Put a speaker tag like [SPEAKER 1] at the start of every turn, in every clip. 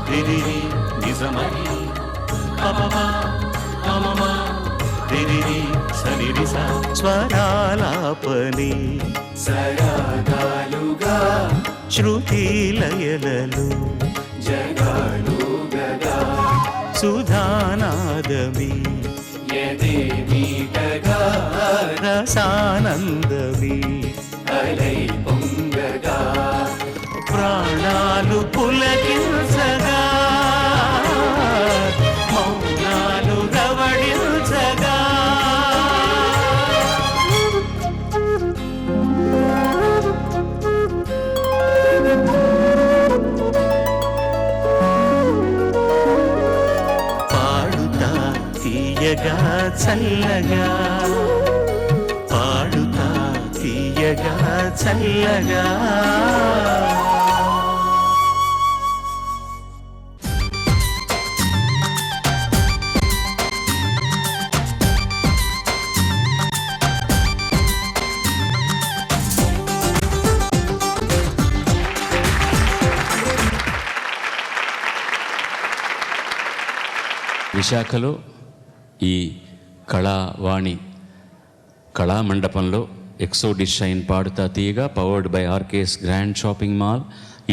[SPEAKER 1] రిరిరి నిజమై పమమా పమమా రిరిరి సరిరిస స్వరాలాపని
[SPEAKER 2] సరాగాలుగా
[SPEAKER 1] శృతి లయలలు
[SPEAKER 2] జగాలుగగా
[SPEAKER 1] సుధానాదమి
[SPEAKER 2] యదే మీటగా
[SPEAKER 1] రసానందమి
[SPEAKER 2] అలై పొంగగా
[SPEAKER 1] ప్రాణాలు పులకించగా మౌనాలు రవళించగా పాడుతా తీయగా చల్లగా పాడుతా తీయగా చల్లగా
[SPEAKER 3] విశాఖలో ఈ కళావాణి కళామండపంలో ఎక్సోడిస్ షైన్ Paaduta Theeyaga powered by RKS grand shopping mall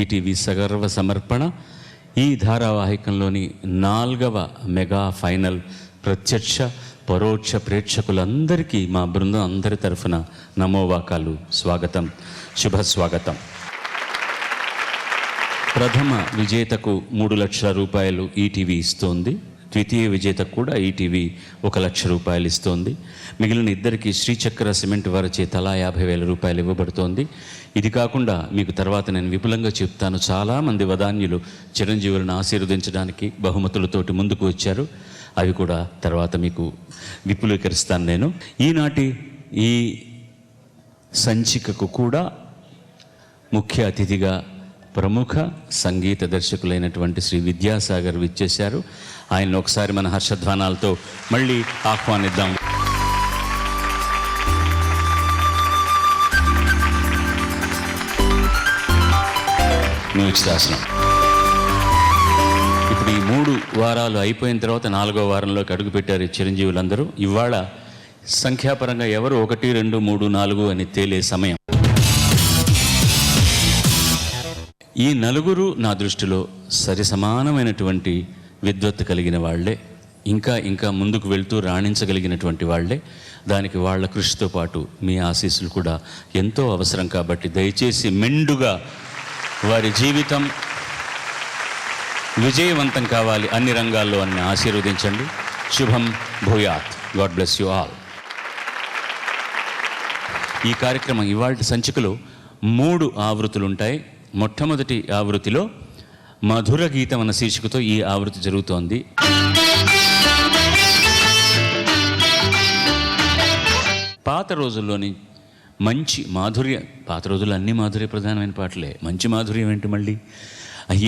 [SPEAKER 3] ETV సగర్వ సమర్పణ ఈ ధారావాహికంలోని 4వ మెగా ఫైనల్ ప్రత్యక్ష పరోక్ష ప్రేక్షకులందరికీ మా బృందం అందరి తరఫున నమోవాకాలు స్వాగతం శుభస్వాగతం. ప్రథమ విజేతకు 3 లక్షల రూపాయలు ఈటీవీ ఇస్తోంది. ద్వితీయ విజేతకు కూడా ఈటీవీ 1 లక్ష రూపాయలు ఇస్తోంది. మిగిలిన ఇద్దరికి శ్రీచక్ర సిమెంట్ వారిచే తలా 50,000 రూపాయలు ఇవ్వబడుతోంది. ఇది కాకుండా మీకు తర్వాత నేను విపులంగా చెప్తాను. చాలామంది వదాన్యులు చిరంజీవులను ఆశీర్వదించడానికి బహుమతులతోటి ముందుకు వచ్చారు. అవి కూడా తర్వాత మీకు విపులీకరిస్తాను నేను. ఈనాటి ఈ సంచికకు కూడా ముఖ్య అతిథిగా ప్రముఖ సంగీత దర్శకులైనటువంటి శ్రీ విద్యాసాగర్ విచ్చేశారు. ఆయన ఒకసారి మన హర్షధ్వానాలతో మళ్ళీ ఆహ్వానిద్దాం. నిశ్చితాసనం. ఇప్పుడు ఈ 3 వారాలు అయిపోయిన తర్వాత 4వ వారంలోకి అడుగుపెట్టారు చిరంజీవులందరూ. ఇవాళ సంఖ్యాపరంగా ఎవరు 1, 2, 3, 4 అని తేలే సమయం. ఈ 4 నా దృష్టిలో సరి సమానమైనటువంటి విద్వత్తు కలిగిన వాళ్లే, ఇంకా ముందుకు వెళ్తూ రాణించగలిగినటువంటి వాళ్లే. దానికి వాళ్ళ కృషితో పాటు మీ ఆశీస్సులు కూడా ఎంతో అవసరం. కాబట్టి దయచేసి మెండుగా వారి జీవితం విజయవంతం కావాలి అన్ని రంగాల్లో అని ఆశీర్వదించండి. శుభం భూయాత్. God bless you all. ఈ కార్యక్రమం ఇవాళ సంచికలో 3 ఆవృత్తులు ఉంటాయి. మొట్టమొదటి ఆవృత్తిలో మధుర గీతం అన్న శీర్షికతో ఈ ఆవృత్తి జరుగుతోంది. పాత రోజుల్లోని మంచి మాధుర్య, పాత రోజుల్లో అన్ని మాధుర్య ప్రధానమైన పాటలే. మంచి మాధుర్యం ఏంటి మళ్ళీ,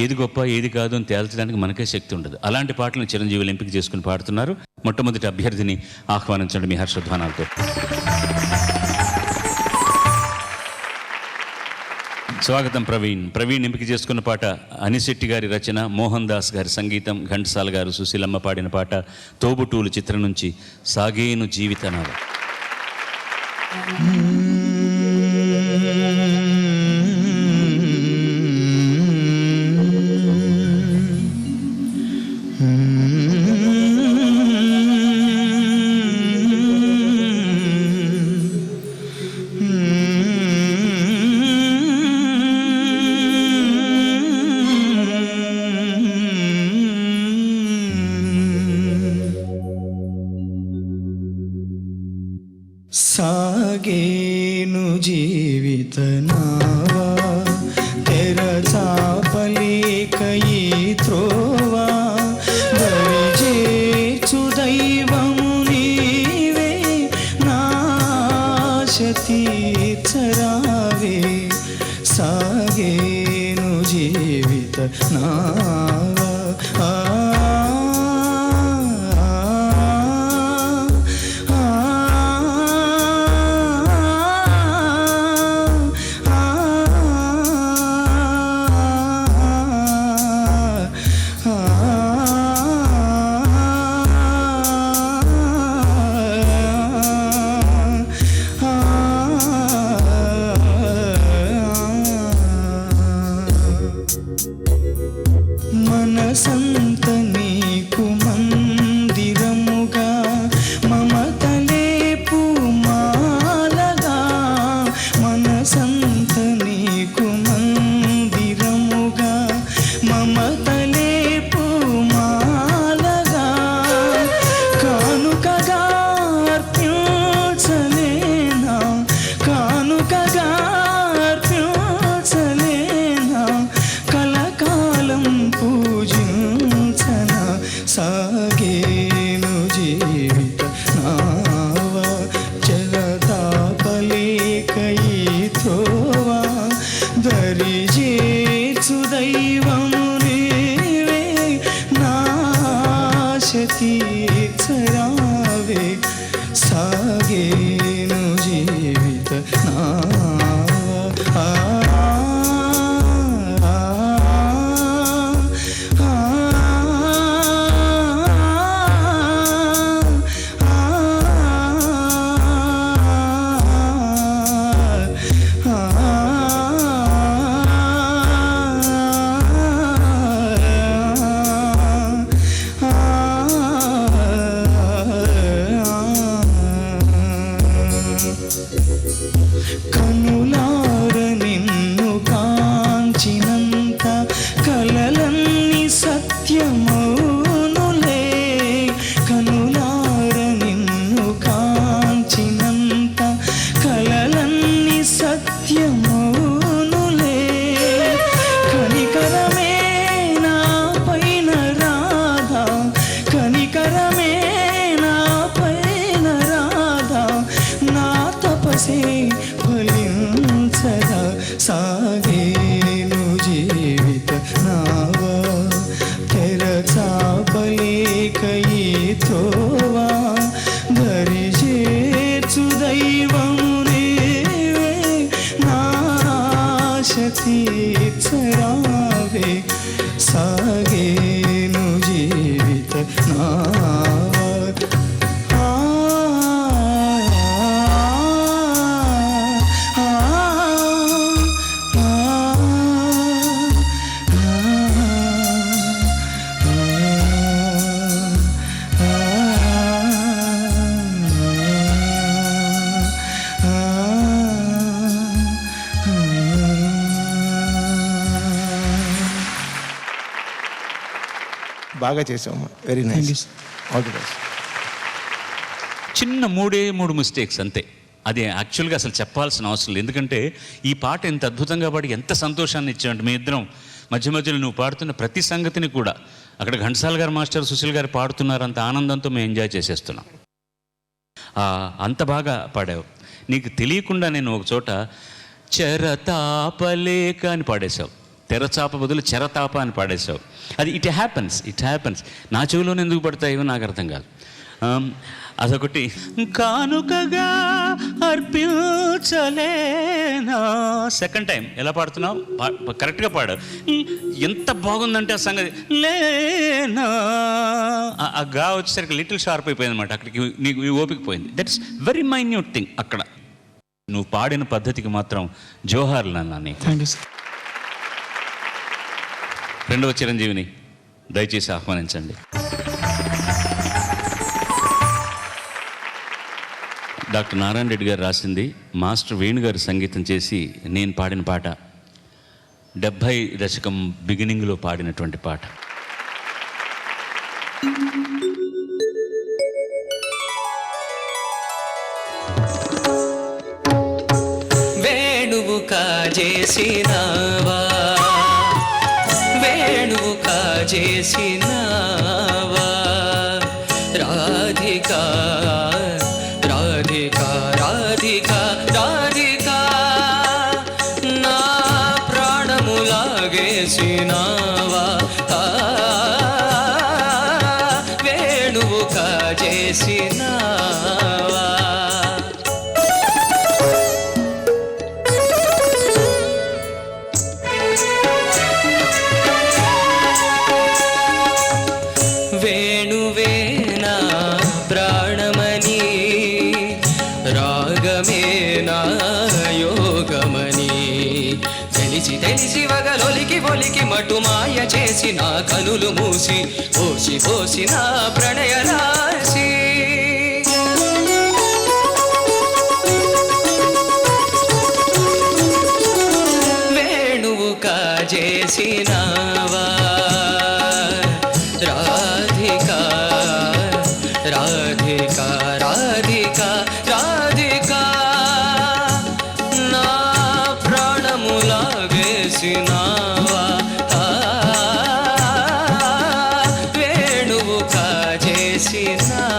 [SPEAKER 3] ఏది గొప్ప ఏది కాదు అని తేల్చడానికి మనకే శక్తి ఉండదు. అలాంటి పాటలను చిరంజీవులు ఎంపిక చేసుకుని పాడుతున్నారు. మొట్టమొదటి అభ్యర్థిని ఆహ్వానించండి మీ హర్షధ్వానాలతో. స్వాగతం ప్రవీణ్ ఎంపిక చేసుకున్న పాట అనిశెట్టి గారి రచన, మోహన్ దాస్ గారి సంగీతం, ఘంటసాల గారు సుశీలమ్మ పాడిన పాట తోబుటూలు చిత్రం నుంచి సాగేను జీవితనాల.
[SPEAKER 4] సాగేను జీవిత నావా తెరచాపలేక ఈ త్రోవా దరిచేర్చు దైవము నీవే నాశ తీర్చరావే. సాగేను జీవిత నావా మనసంత నీకు మందిరముగా మమతలే పూమాలగా మనసంత నీకు మందిరముగా మమతలే పూమాలగా కానుకగా అర్పించలేనా కానుకగా అర్పించలేనా కలకాలం పూజించన సాగేను జీవిత నావ జలతాపలేకయి త్రోవా దరిజేర్చు దైవము నీవే నాశ తీర్చరావే సాగేను జీవిత నావ కనులార నిన్ను కాంచినంత కలలన్నీ సత్యమౌనులే కనులార నిన్ను కాంచినంత కలలన్నీ సత్యమౌనులే కనికరమే నా పైన రాధా కనికరమే నా పైన రాధా నా తపసే ఫలించదా సాగేను జీవిత నావ తెరచాపలేకయి త్రోవా దరిజేర్చు దైవము నీవే నాశ తీర్చరావే సాగేను జీవిత నావ
[SPEAKER 5] బాగా చేసాము. Very nice. All the best.
[SPEAKER 3] చిన్న మూడు మిస్టేక్స్ అంతే. అది యాక్చువల్గా అసలు చెప్పాల్సిన అవసరం లేదు. ఎందుకంటే ఈ పాట ఎంత అద్భుతంగా పాడి ఎంత సంతోషాన్ని ఇచ్చామంటే మీ ఇద్దరం మధ్య మధ్యలో నువ్వు పాడుతున్న ప్రతి సంగతిని కూడా అక్కడ ఘంటసాల గారు మాస్టర్ సుశీల్ గారు పాడుతున్నారు, అంత ఆనందంతో మేము ఎంజాయ్ చేసేస్తున్నాం. అంత బాగా పాడావు. నీకు తెలియకుండా నేను ఒక చోట చెరతాపలేక అని పాడేశావు. తెరచాప బదులు చెరతాప అని పాడేశావు. అది ఇట్ హ్యాపన్స్. నా చెవిలోనే ఎందుకు పడతాయో నాకు అర్థం కాదు. అదొకటి. కానుకగా అర్పించలేనా. సెకండ్ టైం ఎలా పాడుతున్నావు, కరెక్ట్గా పాడు. ఎంత బాగుందంటే ఆ సంగతి లేనా. ఆ గా వచ్చేసరికి లిటిల్ షార్ప్ అయిపోయింది అనమాట. అక్కడికి నీకు ఓపిక పోయింది. That's very minute thing. అక్కడ నువ్వు పాడిన పద్ధతికి మాత్రం జోహార్లు అన్నా నీకు.
[SPEAKER 4] Thank you sir.
[SPEAKER 3] రెండవ చిరంజీవిని దయచేసి ఆహ్వానించండి. డాక్టర్ నారాయణ రెడ్డి గారు రాసింది, మాస్టర్ వేణు గారు సంగీతం చేసి నేను పాడిన పాట. 70 దశకం బిగినింగ్లో పాడినటువంటి పాట.
[SPEAKER 6] వేణువు కాజేసినావా, వేణువు కాజేసినావా, రాధికా రాధికా రాధికా రాధికా, నా ప్రాణము లాగేసినావా, వేణువు కాజేసినావా. వేణువేనా ప్రాణమని, రాగమేనా యోగమని, తెలిసి తెలిసి వగలొలికి ఒలికి పటు మాయ చేసి నా కనులు మూసి పోసి పోసి నా ప్రణయ రాశి వేణువు కాజేసినావా రాధికా రాధికా రాధికా రాధికా నా ప్రాణములాగేసినావా వేణువు కాజేసినావా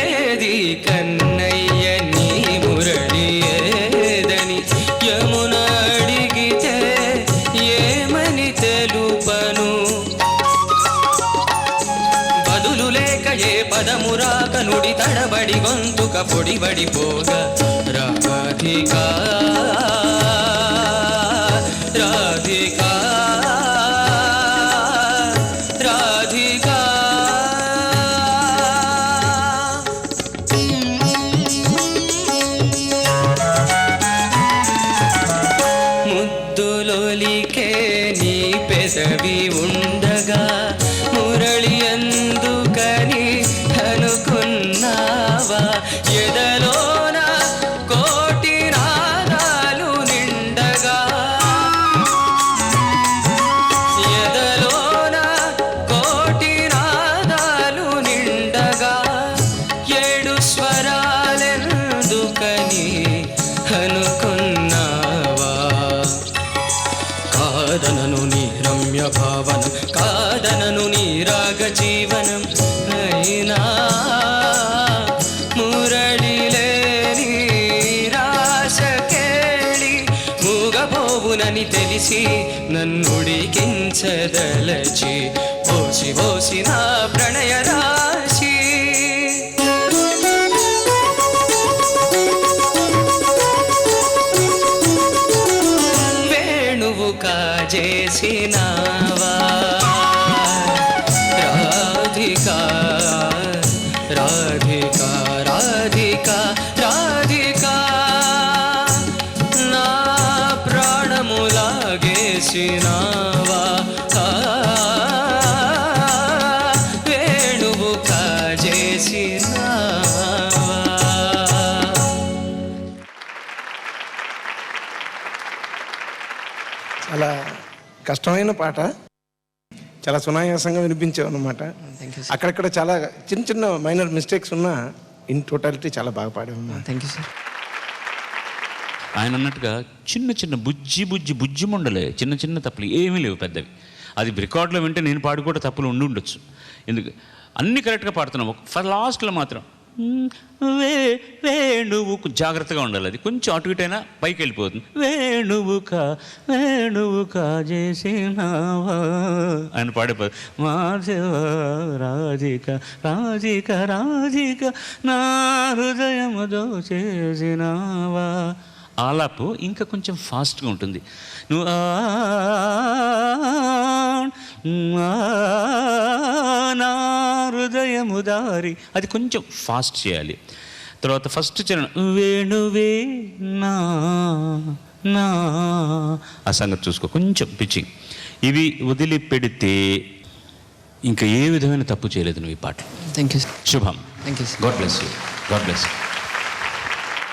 [SPEAKER 6] ఏది కన్నయ్య నీ మురళి ఏదని యమున అడిగితే ఏమని తెలుపను బదులు లేక ఏ పదము రాక నుడి తడబడి గొంతుక పొడిబడిపోగా రాధికా రాధికా రాధికా ముద్దులొలికే నీ పెదవి ఉండగా మురళి ఎందుకని అనుకున్నావా ఎదలోన కోటి రాగాలు నిండగా ఎదలోన కోటి రాగాలు నిండగా ఏడు స్వరాలెందుకని అనుకున్నావా కాదనను నీ రమ్య భావనం కాదనను నీ రాగ జీవనం అయినా మురళిలేని రాస కేళి మూగబోవునని తెలిసి నన్నుడికించదలచి పోసి పోసి నా ప్రణయ రాశి వేణువు కాజేసినావా రాధికా రాధికా రాధికా రాధికా నా ప్రాణములాగేసినావా వేణువు కాజేసినావా
[SPEAKER 5] చాలా కష్టమైన పాట, చాలా సునాయాసంగా వినిపించావు అన్నమాట. అక్కడక్కడ చాలా చిన్న చిన్న మైనర్ మిస్టేక్స్ ఉన్నా ఇన్ టోటాలిటీ చాలా బాగా పాడావు.
[SPEAKER 6] Thank you sir.
[SPEAKER 3] ఆయన అన్నట్టుగా చిన్న చిన్న బుజ్జి ముండలే, చిన్న చిన్న తప్పులు ఏమీ లేవు పెద్దవి. అది రికార్డులో వింటే నేను పాడు కూడా తప్పులు ఉండొచ్చు. ఎందుకు అన్నీ కరెక్ట్గా పాడుతున్నాం. ఫర్ లాస్ట్లో మాత్రం వేణువు జాగ్రత్తగా ఉండాలి. అది కొంచెం అటు ఇటైనా పైకి వెళ్ళిపోతుంది. వేణువు కాజేసినావా ఆయన పాడిపోదు. మాధవ రాధిక రాధిక రాధిక నా హృదయము దోచేసినావా. ఆలాపు ఇంకా కొంచెం ఫాస్ట్గా ఉంటుంది. నువ్వు నా హృదయము దారి అది కొంచెం ఫాస్ట్ చేయాలి. తర్వాత ఫస్ట్ చరణం వేణువే నా నా ఆ సంగతి చూసుకో, కొంచెం పిచ్చింగ్. ఇవి వదిలిపెడితే ఇంకా ఏ విధమైన తప్పు చేయలేదు నువ్వు ఈ పాటలు.
[SPEAKER 6] Thank you.
[SPEAKER 3] శుభం.
[SPEAKER 6] Thank you.
[SPEAKER 3] God bless you. God bless you.